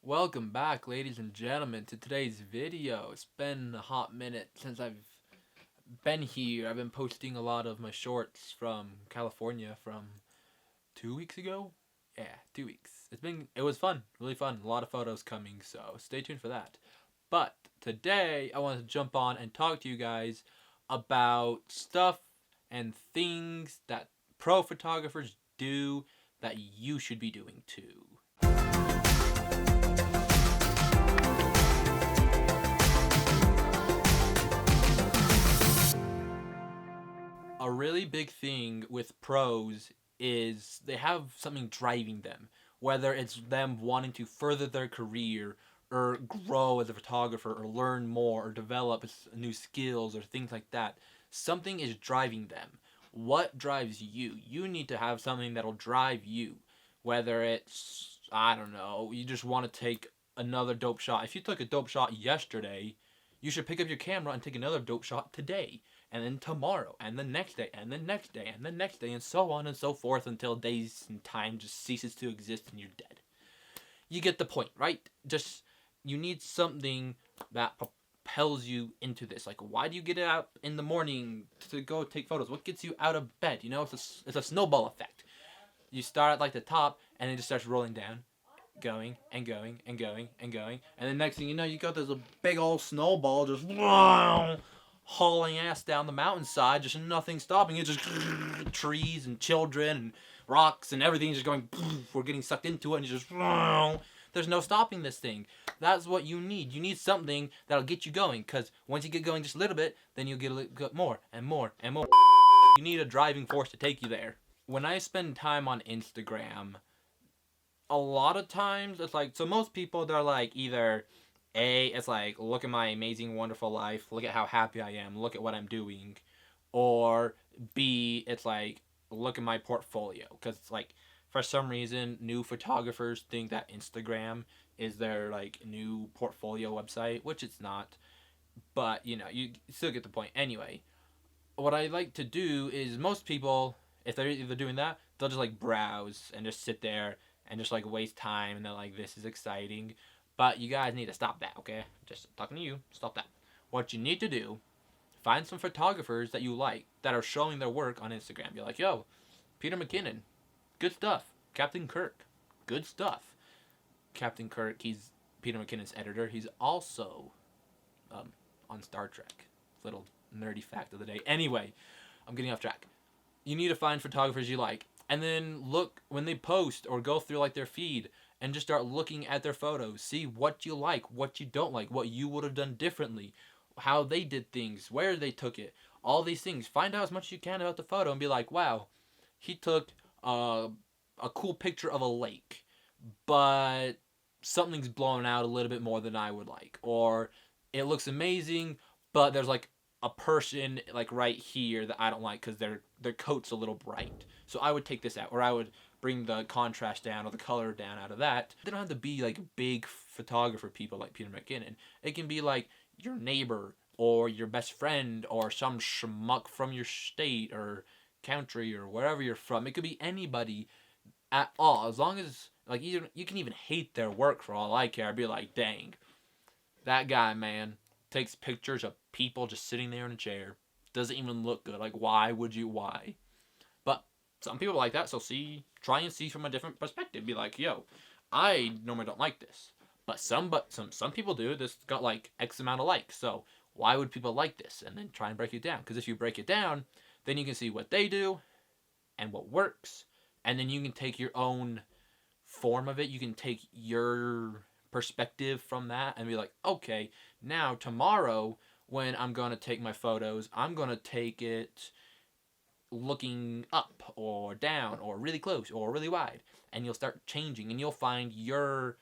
Welcome back, ladies and gentlemen, to today's video. It's been a hot minute since I've been here. I've been posting a lot of my shorts from California from 2 weeks ago. Yeah, 2 weeks. It was fun, really fun. A lot of photos coming, so stay tuned for that. But today I want to jump on and talk to you guys about stuff and things that pro photographers do that you should be doing too. A really big thing with pros is they have something driving them, whether it's them wanting to further their career or grow as a photographer or learn more or develop new skills or things like that. Something is driving them. What drives you? You need to have something that'll drive you. Whether it's, I don't know, you just want to take another dope shot. If you took a dope shot yesterday, you should pick up your camera and take another dope shot today, and then tomorrow, and the next day, and the next day, and the next day, and so on and so forth until days and time just ceases to exist and you're dead. You get the point, right? Just, you need something that propels you into this. Like, why do you get up in the morning to go take photos? What gets you out of bed? You know, it's a snowball effect. You start at like the top, and it just starts rolling down, going and going and going and going, and the next thing you know, you got this big old snowball just hauling ass down the mountainside, just nothing stopping it, just trees and children and rocks and everything just going. We're getting sucked into it, and you just. There's no stopping this thing. That's what you need. You need something that'll get you going, because once you get going just a little bit, then you'll get a little more and more and more. You need a driving force to take you there. When I spend time on Instagram, a lot of times it's like, so most people, they're like either it's like, look at my amazing wonderful life, look at how happy I am, look at what I'm doing, or B, it's like, look at my portfolio, because it's like, for some reason new photographers think that Instagram is their like new portfolio website, which it's not. But you know, you still get the point. Anyway, what I like to do is, most people, if they're either doing that, they'll just like browse and just sit there and just like waste time, and they're like, this is exciting. But you guys need to stop that, okay? Just talking to you, stop that. What you need to do, find some photographers that you like that are showing their work on Instagram. You're like, yo, Peter McKinnon, good stuff. Captain Kirk, good stuff. Captain Kirk, he's Peter McKinnon's editor. He's also on Star Trek. Little nerdy fact of the day. Anyway, I'm getting off track. You need to find photographers you like, and then look when they post or go through like their feed, and just start looking at their photos. See what you like, what you don't like, what you would have done differently, how they did things, where they took it, all these things. Find out as much as you can about the photo and be like, wow, he took a cool picture of a lake, but something's blown out a little bit more than I would like, or it looks amazing, but there's like a person like right here that I don't like because their coat's a little bright. So I would take this out, or I would bring the contrast down or the color down out of that. They don't have to be like big photographer people like Peter McKinnon. It can be like your neighbor or your best friend or some schmuck from your state or country or wherever you're from. It could be anybody at all, as long as like you can even hate their work for all I care. I'd be like, dang, that guy, man, takes pictures of people just sitting there in a chair. Doesn't even look good. Like, why would you? Why? But some people like that, so try and see from a different perspective. Be like, yo, I normally don't like this, but some people do. This got like X amount of likes, so why would people like this? And then try and break it down. Because if you break it down, then you can see what they do and what works, and then you can take your own form of it. You can take your perspective from that and be like, okay, now tomorrow when I'm going to take my photos, I'm going to take it looking up or down or really close or really wide, and you'll start changing, and you'll find your,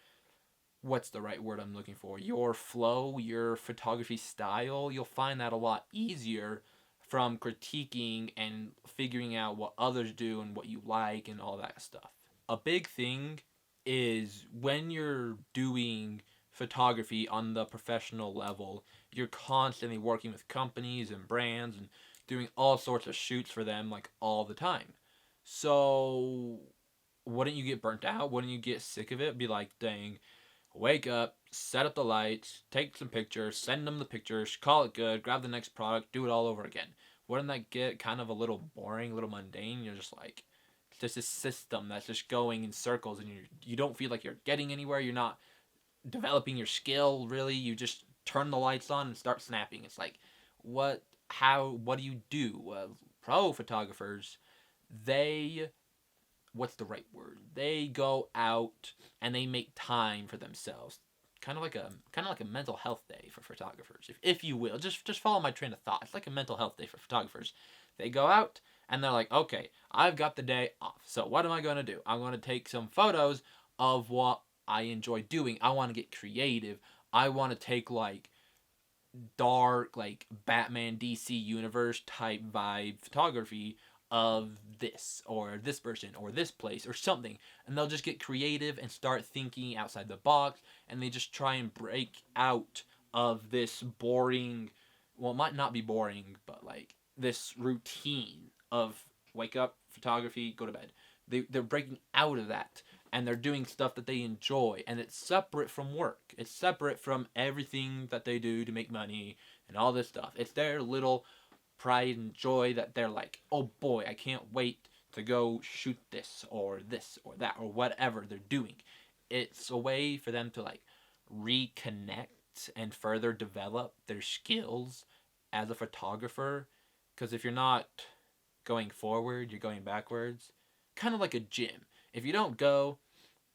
what's the right word I'm looking for, your flow, your photography style. You'll find that a lot easier from critiquing and figuring out what others do and what you like and all that stuff. A big thing is when you're doing photography on the professional level, you're constantly working with companies and brands and doing all sorts of shoots for them like all the time. So wouldn't you get burnt out? Wouldn't you get sick of it? Be like, dang, Wake up, set up the lights, take some pictures, send them the pictures, call it good, grab the next product, do it all over again. Wouldn't that get kind of a little boring, a little mundane? You're just like, it's just a system that's just going in circles, and you don't feel like you're getting anywhere. You're not developing your skill really. You just turn the lights on and start snapping. It's like, what do you do? Pro photographers, they what's the right word? They go out and they make time for themselves. Kind of like a mental health day for photographers, if you will. Just follow my train of thought. It's like a mental health day for photographers. They go out and they're like, okay, I've got the day off. So what am I going to do? I'm going to take some photos of what I enjoy doing. I want to get creative. I want to take like dark, like Batman DC universe type vibe photography of this or this person or this place or something, and they'll just get creative and start thinking outside the box, and they just try and break out of this boring, well, it might not be boring, but like this routine of wake up, photography, go to bed. They're breaking out of that, and they're doing stuff that they enjoy, and it's separate from work. It's separate from everything that they do to make money and all this stuff. It's their little pride and joy that they're like, oh boy, I can't wait to go shoot this or that or whatever they're doing. It's a way for them to like reconnect and further develop their skills as a photographer. Because if you're not going forward, you're going backwards. Kind of like a gym. If you don't go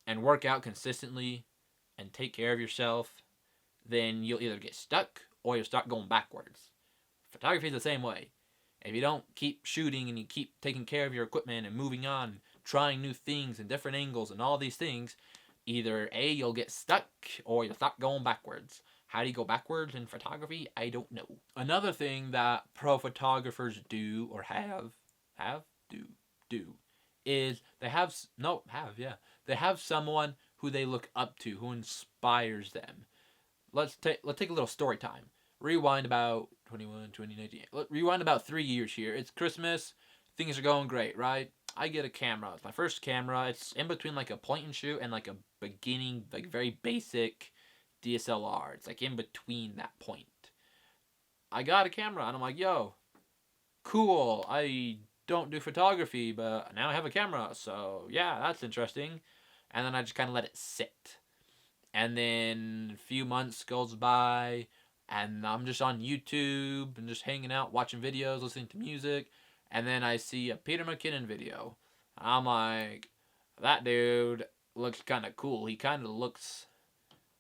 and work out consistently and take care of yourself, then you'll either get stuck or you'll start going backwards. Photography is the same way. If you don't keep shooting and you keep taking care of your equipment and moving on, trying new things and different angles and all these things, either A, you'll get stuck or you'll start going backwards. How do you go backwards in photography? I don't know. Another thing that pro photographers do or do is they have someone who they look up to, who inspires them. Let's take a little story time. Rewind about 2019. Rewind about 3 years here. It's Christmas. Things are going great, right? I get a camera. It's my first camera. It's in between like a point and shoot and like a beginning, like very basic DSLR. It's like in between that point. I got a camera and I'm like, yo, cool. I don't do photography, but now I have a camera. So yeah, that's interesting. And then I just kind of let it sit. And then a few months goes by, and I'm just on YouTube and just hanging out, watching videos, listening to music, and then I see a Peter McKinnon video. I'm like, that dude looks kind of cool. He kind of looks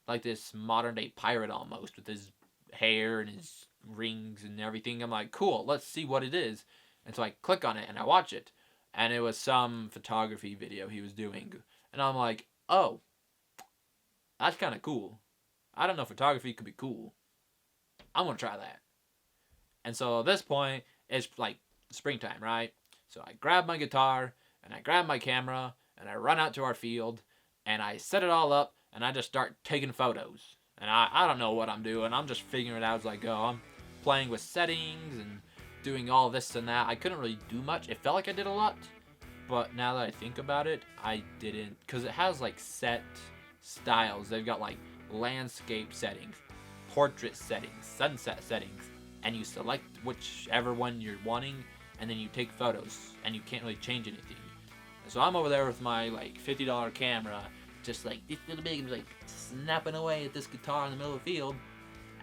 like this modern day pirate almost, with his hair and his rings and everything. I'm like, cool, let's see what it is. And so I click on it and I watch it, and it was some photography video he was doing. And I'm like, oh, that's kind of cool. I don't know, photography could be cool. I'm going to try that. And so at this point, it's like springtime, right? So I grab my guitar, and I grab my camera, and I run out to our field, and I set it all up, and I just start taking photos. And I don't know what I'm doing. I'm just figuring it out as I go. I'm playing with settings and doing all this and that. I couldn't really do much. It felt like I did a lot, but now that I think about it, I didn't. Because it has like set styles. They've got like landscape settings, portrait settings, sunset settings, and you select whichever one you're wanting, and then you take photos, and you can't really change anything. And so I'm over there with my like $50 camera, just like this little big, like snapping away at this guitar in the middle of the field,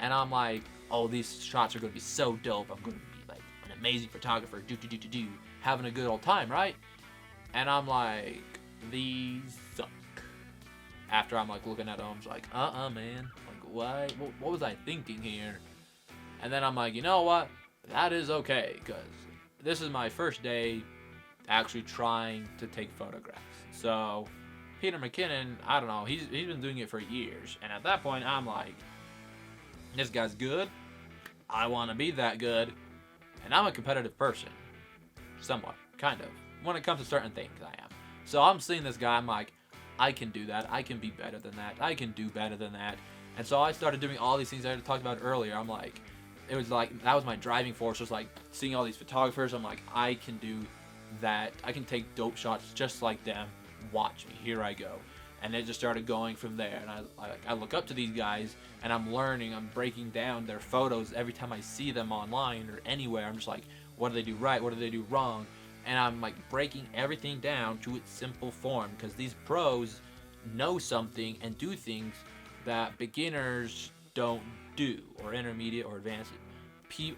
and I'm like, oh, these shots are gonna be so dope. I'm gonna be like an amazing photographer, having a good old time, right? And I'm like, these suck. After I'm like looking at them, I'm like, man, like what was I thinking here? And then I'm like, you know what? That is okay, because this is my first day actually trying to take photographs. So Peter McKinnon, I don't know, he's been doing it for years, and at that point I'm like, this guy's good. I want to be that good, and I'm a competitive person, somewhat, kind of. When it comes to certain things, I am. So I'm seeing this guy, I'm like, I can do that. I can be better than that. I can do better than that. And so I started doing all these things I talked about earlier. I'm like, it was like, that was my driving force, was like seeing all these photographers. I'm like, I can do that. I can take dope shots just like them. Watch me. Here I go. And it just started going from there. And I look up to these guys, and I'm learning, I'm breaking down their photos every time I see them online or anywhere. I'm just like, what do they do right? What do they do wrong? And I'm like breaking everything down to its simple form, because these pros know something and do things that beginners don't do, or intermediate or advanced.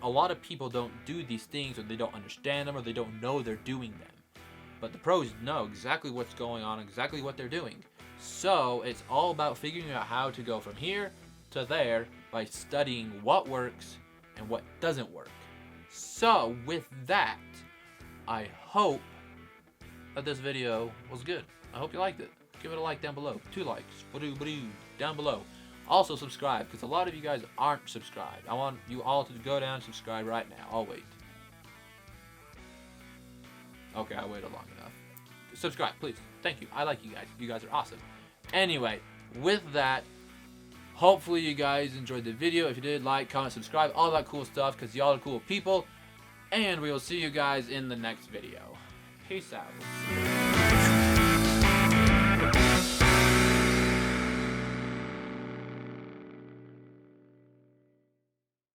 A lot of people don't do these things, or they don't understand them, or they don't know they're doing them. But the pros know exactly what's going on, exactly what they're doing. So it's all about figuring out how to go from here to there by studying what works and what doesn't work. So with that, I hope that this video was good. I hope you liked it. Give it a like down below. 2 likes. Down below. Also subscribe, because a lot of you guys aren't subscribed. I want you all to go down and subscribe right now. I'll wait. Okay, I waited long enough. Subscribe, please. Thank you. I like you guys. You guys are awesome. Anyway, with that, hopefully you guys enjoyed the video. If you did, like, comment, subscribe, all that cool stuff, because y'all are cool people. And we will see you guys in the next video. Peace out.